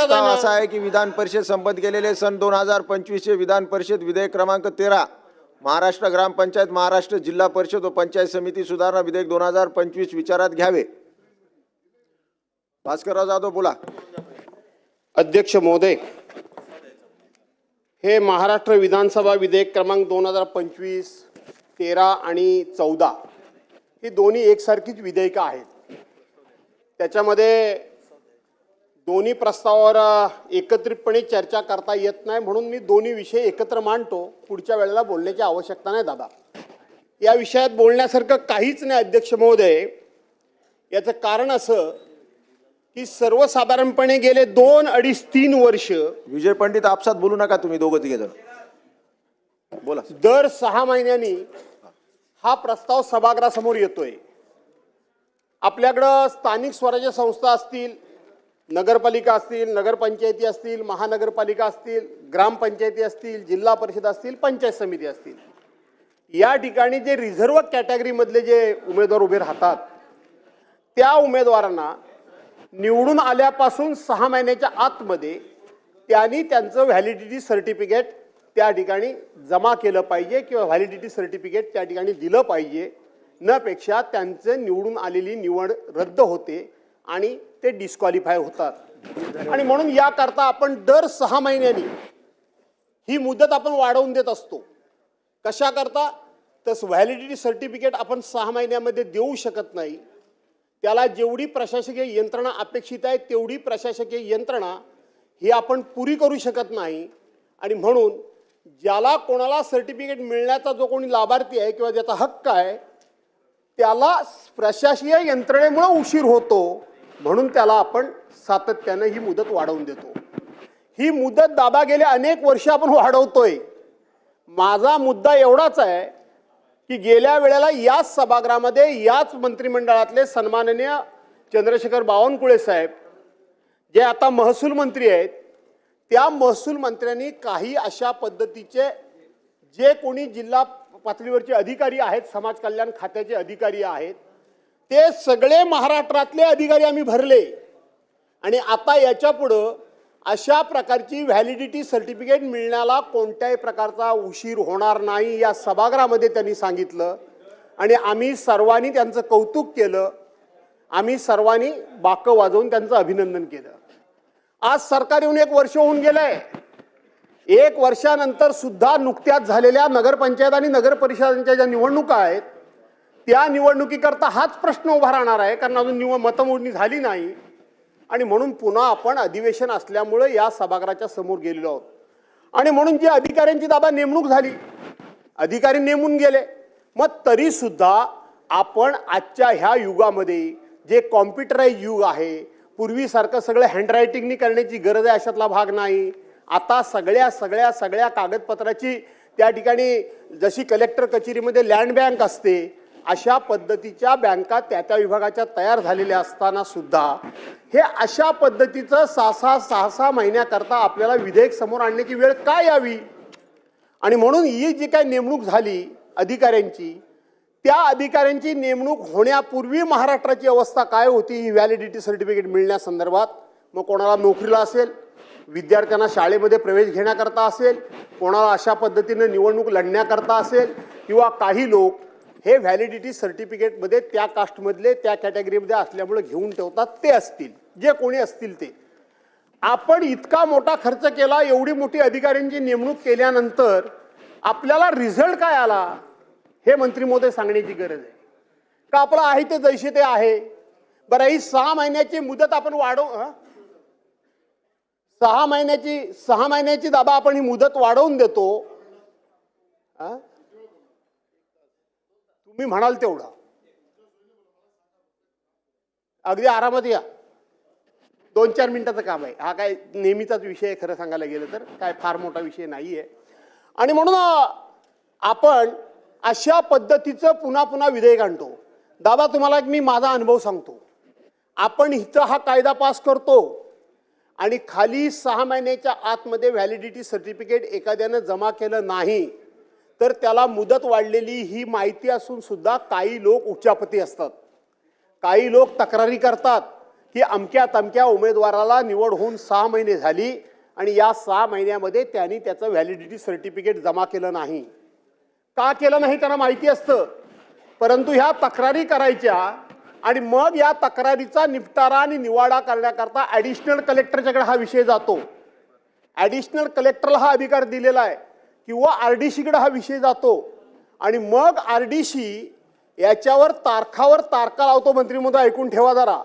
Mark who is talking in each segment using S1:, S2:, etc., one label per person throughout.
S1: प्रस्ताव असा आहे की विधान परिषद संमत केलेले सन 2025 चे विधान परिषद विधेयक क्रमांक 13 महाराष्ट्र ग्रामपंचायत महाराष्ट्र जिल्हा परिषद व पंचायत समिती सुधारणा विधेयक 2025 विचारात घ्यावे। भास्करराव जाधव बोला।
S2: अध्यक्ष महोदय, हे महाराष्ट्र विधानसभा विधेयक क्रमांक 2025, 13 आणि 14 ही दोन्ही एकसारखीच विधेयकं आहेत। त्याच्यामध्ये दोन्ही प्रस्तावावर एकत्रितपणे चर्चा करता येत नाही, म्हणून मी दोन्ही विषय एकत्र मांडतो। पुढच्या वेळेला बोलण्याची आवश्यकता नाही दादा। या विषयात बोलण्यासारखं काहीच नाही अध्यक्ष महोदय। याचं कारण असं की सर्वसाधारणपणे गेले 2, 2.5, 3 वर्ष
S1: विजय पंडित आपसात बोलू नका तुम्ही दोघं तिघे जण बोला।
S2: दर 6 महिन्यांनी हा प्रस्ताव सभागृहासमोर येतोय। आपल्याकडं स्थानिक स्वराज्य संस्था असतील, नगरपालिका असतील, नगरपंचायती असतील, महानगरपालिका असतील, ग्रामपंचायती असतील, जिल्हा परिषद असतील, पंचायत समिती असतील, या ठिकाणी जे रिझर्व्ह कॅटेगरीमधले जे उमेदवार उभे राहतात त्या उमेदवारांना निवडून आल्यापासून 6 महिन्याच्या आतमध्ये त्यांनी त्यांचं व्हॅलिडिटी सर्टिफिकेट त्या ठिकाणी जमा केलं पाहिजे किंवा व्हॅलिडिटी सर्टिफिकेट त्या ठिकाणी दिलं पाहिजे। न पेक्षा त्यांचं निवडून आलेली निवड रद्द होते आणि ते डिस्क्वालिफाय होतात। आणि म्हणून याकरता आपण दर 6 महिन्यांनी ही मुदत आपण वाढवून देत असतो। कशा करता? तर व्हॅलिडिटी सर्टिफिकेट आपण 6 महिन्यामध्ये देऊ शकत नाही। त्याला जेवढी प्रशासकीय यंत्रणा अपेक्षित आहे तेवढी प्रशासकीय यंत्रणा ही आपण पुरी करू शकत नाही। आणि म्हणून ज्याला कोणाला सर्टिफिकेट मिळण्याचा जो कोणी लाभार्थी आहे किंवा ज्याचा हक्क आहे त्याला प्रशासकीय यंत्रणेमुळे उशीर होतो, म्हणून त्याला आपण सातत्याने ही मुदत वाढवून देतो। ही मुदत दादा गेले अनेक वर्ष आपण वाढवतोय। माझा मुद्दा एवढाच आहे की गेल्या वेळेला याच सभागृहामध्ये याच मंत्रिमंडळातले सन्माननीय चंद्रशेखर बावनकुळे साहेब जे आता महसूल मंत्री आहेत, त्या महसूल मंत्र्यांनी काही अशा पद्धतीचे जे कोणी जिल्हा पातळीवरचे अधिकारी आहेत, समाज कल्याण खात्याचे अधिकारी आहेत, ते सगळे महाराष्ट्रातले अधिकारी आम्ही भरले आणि आता याच्या पुढं अशा प्रकारची व्हॅलिडिटी सर्टिफिकेट मिळण्याला कोणत्याही प्रकारचा उशीर होणार नाही या सभागृहामध्ये त्यांनी सांगितलं। आणि आम्ही सर्वांनी त्यांचं कौतुक केलं, आम्ही सर्वांनी बाकं वाजवून त्यांचं अभिनंदन केलं। आज सरकार येऊन 1 वर्ष होऊन गेलंय। 1 वर्षानंतर सुद्धा नुकत्याच झालेल्या नगरपंचायत आणि नगर परिषदांच्या ज्या निवडणुका आहेत त्या निवडणुकीकरता हाच प्रश्न उभा राहणार आहे, कारण अजून मतमोजणी झाली नाही। आणि म्हणून पुन्हा आपण अधिवेशन असल्यामुळे या सभागृहाच्या समोर गेलेलो आहोत। आणि म्हणून जी अधिकाऱ्यांची दादा नेमणूक झाली, अधिकारी नेमून गेले, मग तरी सुद्धा आपण आजच्या ह्या युगामध्ये जे कॉम्प्युटराइज युग आहे, पूर्वीसारखं सगळं हँडरायटिंगनी करण्याची गरज आहे अशातला भाग नाही। आता सगळ्या कागदपत्राची त्या ठिकाणी जशी कलेक्टर कचेरीमध्ये लँड बँक असते अशा पद्धतीच्या बँका त्या विभागाच्या तयार झालेल्या असताना सुद्धा हे अशा पद्धतीचं 6 महिन्याकरता आपल्याला विधेयक समोर आणण्याची वेळ का यावी? आणि म्हणून ही जी काही नेमणूक झाली अधिकाऱ्यांची, त्या अधिकाऱ्यांची नेमणूक होण्यापूर्वी महाराष्ट्राची अवस्था काय होती ही व्हॅलिडिटी सर्टिफिकेट मिळण्यासंदर्भात, मग कोणाला नोकरीला असेल, विद्यार्थ्यांना शाळेमध्ये प्रवेश घेण्याकरता असेल, कोणाला अशा पद्धतीने निवडणूक लढण्याकरता असेल, किंवा काही लोक हे व्हॅलिडिटी सर्टिफिकेटमध्ये त्या कास्टमधले त्या कॅटेगरीमध्ये असल्यामुळे घेऊन ठेवतात, ते असतील जे कोणी असतील ते। आपण इतका मोठा खर्च केला, एवढी मोठी अधिकाऱ्यांची नेमणूक केल्यानंतर आपल्याला रिझल्ट काय आला हे मंत्री महोदय सांगण्याची गरज आहे का? आपलं आहे ते जैसे ते आहे। बरं, ही 6 महिन्याची मुदत आपण वाढव 6 महिन्याची दादा आपण ही मुदत वाढवून देतो। तुम्ही म्हणाल तेवढा अगदी आरामात या, 2-4 मिनिटाचं काम आहे। हा काय नेहमीचाच विषय आहे, खरं सांगायला गेलं तर काय फार मोठा विषय नाहीये। आणि म्हणून आपण अशा पद्धतीचं पुन्हा विधेयक आणतो। दादा तुम्हाला मी माझा अनुभव सांगतो। आपण इथं हा कायदा पास करतो आणि खाली 6 महिन्याच्या आतमध्ये व्हॅलिडिटी सर्टिफिकेट एखाद्याने जमा केलं नाही तर त्याला मुदत वाढलेली ही माहिती असून सुद्धा काही लोक उच्चापती असतात, काही लोक तक्रारी करतात की अमक्या तमक्या उमेदवाराला निवड होऊन 6 महिने झाली आणि या 6 महिन्यामध्ये त्यांनी त्याचं व्हॅलिडिटी सर्टिफिकेट जमा केलं नाही. का केलं नाही त्यांना माहिती असतं, परंतु ह्या तक्रारी करायच्या आणि मग या तक्रारीचा निपटारा आणि निवाडा करण्याकरता ॲडिशनल कलेक्टरच्याकडे हा विषय जातो. ॲडिशनल कलेक्टरला हा अधिकार दिलेला आहे किंवा RDCकडे हा विषय जातो आणि मग RDC याच्यावर तारखा लावतो. मंत्री महोदय ऐकून ठेवा जरा.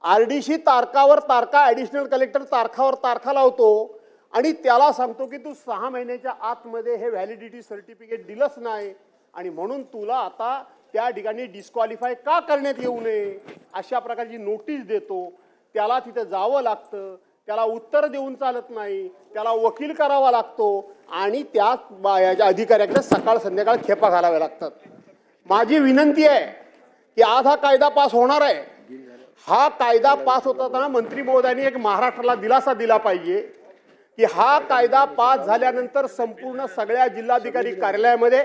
S2: RDC तारखावर तारखा, ॲडिशनल कलेक्टर तारखावर तारखा लावतो आणि त्याला सांगतो की तू 6 महिन्याच्या आतमध्ये हे व्हॅलिडिटी सर्टिफिकेट दिलंच नाही आणि म्हणून तुला आता त्या ठिकाणी डिस्क्वालिफाय का करण्यात येऊ नये अशा प्रकारची नोटीस देतो. त्याला तिथं जावं लागतं, त्याला उत्तर देऊन चालत नाही, त्याला वकील करावा लागतो आणि त्या अधिकाऱ्याकडे सकाळ संध्याकाळ खेपा घालाव्या लागतात. माझी विनंती आहे की आज हा कायदा पास होणार आहे. हा कायदा पास होत असताना मंत्री महोदयांनी एक महाराष्ट्राला दिलासा दिला पाहिजे की हा कायदा पास झाल्यानंतर संपूर्ण सगळ्या जिल्हाधिकारी कार्यालयामध्ये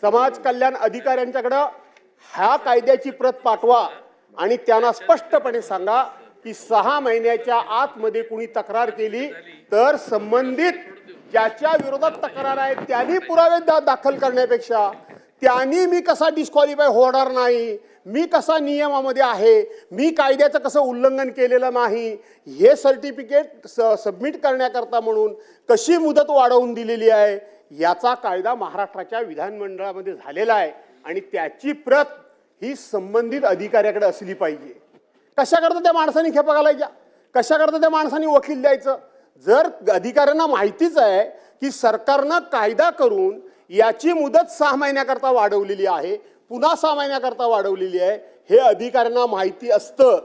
S2: समाज कल्याण अधिकाऱ्यांच्याकडं ह्या कायद्याची प्रत पाठवा आणि त्यांना स्पष्टपणे सांगा की 6 महिन्याच्या आतमध्ये कुणी तक्रार केली तर संबंधित ज्याच्या विरोधात तक्रार आहे त्यांनी पुरावे दाखल करण्यापेक्षा त्यांनी मी कसा डिस्क्वालिफाय होणार नाही, मी कसा नियमामध्ये आहे, मी कायद्याचं कसं उल्लंघन केलेलं नाही, हे सर्टिफिकेट सबमिट करण्याकरता म्हणून कशी मुदत वाढवून दिलेली आहे याचा कायदा महाराष्ट्राच्या विधानमंडळामध्ये झालेला आहे आणि त्याची प्रत ही संबंधित अधिकाऱ्याकडे असली पाहिजे. कशाकरता त्या माणसांनी खेपा घालायच्या, कशाकरता त्या माणसांनी वकील द्यायचं? जर अधिकाऱ्यांना माहितीच आहे की सरकारनं कायदा करून याची मुदत 6 महिन्याकरता वाढवलेली आहे, पुन्हा 6 महिन्याकरता वाढवलेली आहे, हे अधिकाऱ्यांना माहिती असतं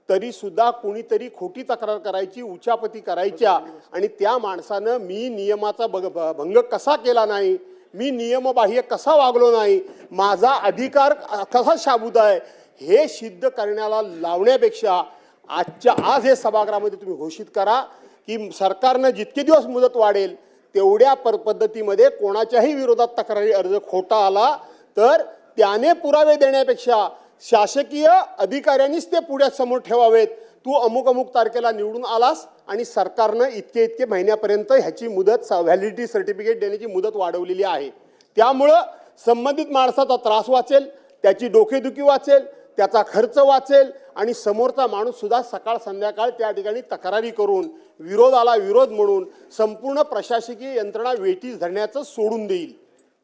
S2: तरी सुद्धा कुणीतरी खोटी तक्रार करायची, उचापती करायच्या आणि त्या माणसानं मी नियमाचा भंग कसा केला नाही, मी नियमबाह्य कसा वागलो नाही, माझा अधिकार कसा शाबूत आहे हे सिद्ध करण्याला लावण्यापेक्षा आज हे सभागृहामध्ये तुम्ही घोषित करा की सरकारनं जितके दिवस मुदत वाढेल तेवढ्या पद्धतीमध्ये कोणाच्याही विरोधात तक्रारी अर्ज खोटा आला तर त्याने पुरावे देण्यापेक्षा शासकीय अधिकाऱ्यांनीच ते पुढे समोर ठेवावेत. तू अमुक अमुक तारखेला निवडून आलास आणि सरकारनं इतके महिन्यापर्यंत ह्याची मुदत व्हॅलिडिटी सर्टिफिकेट देण्याची मुदत वाढवलेली आहे. त्यामुळं संबंधित माणसाचा त्रास वाचेल, त्याची डोकेदुखी वाचेल, त्याचा खर्च वाचेल आणि समोरचा माणूस सुद्धा सकाळ संध्याकाळ त्या ठिकाणी तक्रारी करून विरोधाला विरोध म्हणून संपूर्ण प्रशासकीय यंत्रणा वेठीस धरण्याचं सोडून देईल.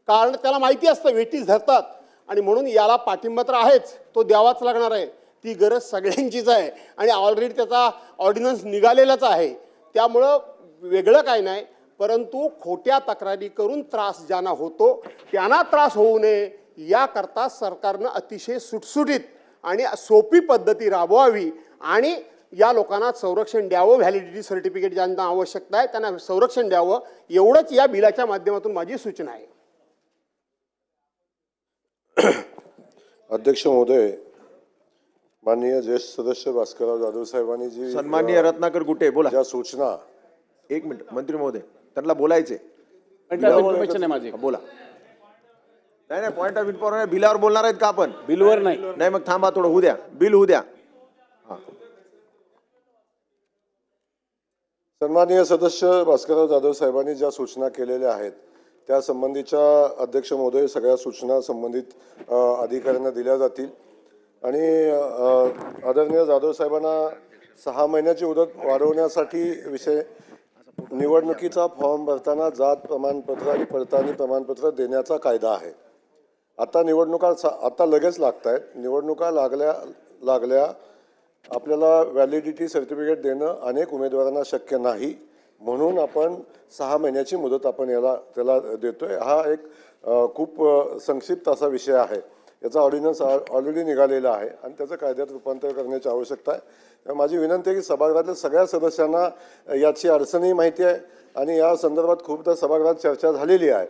S2: कारण त्याला माहिती असतं वेठीस धरतात आणि म्हणून याला पाठिंबा तर आहेच, तो द्यावाच लागणार आहे. ती गरज सगळ्यांचीच आहे आणि ऑलरेडी त्याचा ऑर्डिनन्स निघालेलाच आहे. त्यामुळं वेगळं काय नाही, परंतु खोट्या तक्रारी करून त्रास ज्यांना होतो त्यांना त्रास होऊ नये याकरता सरकारनं अतिशय सुटसुटीत आणि सोपी पद्धती राबवावी आणि या लोकांना संरक्षण द्यावं. व्हॅलिडिटी सर्टिफिकेट ज्यांना आवश्यकता आहे त्यांना संरक्षण द्यावं, एवढंच या बिलाच्या माध्यमातून माझी सूचना आहे.
S3: अध्यक्ष महोदय, माननीय ज्येष्ठ सदस्य भास्करराव जाधव साहेबांनी जी
S1: सन्माननीय रत्नाकर गुटे बोला.
S3: ज्या सूचना,
S1: एक मिनिट मंत्री महोदय, त्यांना बोलायचे.
S2: माझे
S1: बोला. नाही पॉइंट ऑफ इन्फॉर्मेशन बिलावर बोलणार आहेत का आपण?
S2: बिलवर नाही.
S1: मग थांबा थोडं, होऊ द्या, बिल होऊ द्या.
S3: सन्माननीय सदस्य भास्करराव जाधव साहेबांनी ज्या सूचना केलेल्या आहेत त्या संबंधीच्या अध्यक्ष महोदय सगळ्या सूचना संबंधित अधिकाऱ्यांना दिल्या जातील आणि आदरणीय जाधव साहेबांना 6 महिन्याची मुदत वाढवण्यासाठी विषय निवडणुकीचा फॉर्म भरताना जात प्रमाणपत्र आणि पडताळणी प्रमाणपत्र देण्याचा कायदा आहे. आता निवडणुका आता लगेच लागत आहेत. निवडणुका लागल्या आपल्याला व्हॅलिडिटी सर्टिफिकेट देणं अनेक उमेदवारांना शक्य नाही, म्हणून आपण 6 महिन्याची मुदत आपण त्याला देतोय. हा एक खूप संक्षिप्त असा विषय आहे. याचा ऑर्डिनन्स ऑलरेडी निघालेला आहे आणि त्याचं कायद्यात रूपांतर करण्याची आवश्यकता आहे. माझी विनंती आहे की सभागृहातल्या सगळ्या सदस्यांना याची अडचणही माहिती आहे आणि या संदर्भात खूपदा सभागृहात चर्चा झालेली आहे,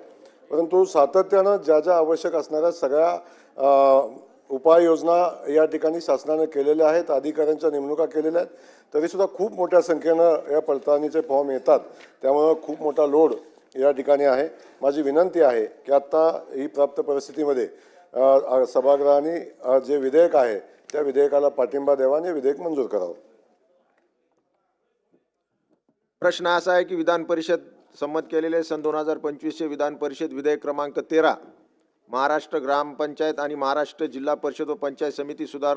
S3: परंतु सातत्यानं ज्या आवश्यक असणाऱ्या सगळ्या उपाययोजना या ठिकाणी शासनाने केलेल्या आहेत. अधिकाऱ्यांच्या नेमणुका केलेल्या आहेत, तरीसुद्धा खूप मोठ्या संख्येनं या पडताळणीचे फॉर्म येतात, त्यामुळं खूप मोठा लोड या ठिकाणी आहे. माझी विनंती आहे की आत्ता ही प्राप्त परिस्थितीमध्ये सभागृहाने जे विधेयक आहे त्या विधेयकाला पाठिंबा द्यावा आणि विधेयक मंजूर करावं.
S1: प्रश्न असा आहे की विधान परिषद संमत केलेले सन 2025चे विधान परिषद विधेयक क्रमांक 13 महाराष्ट्र ग्रामपंचायत आणि महाराष्ट्र जिल्हा परिषद व पंचायत समिती सुधारणा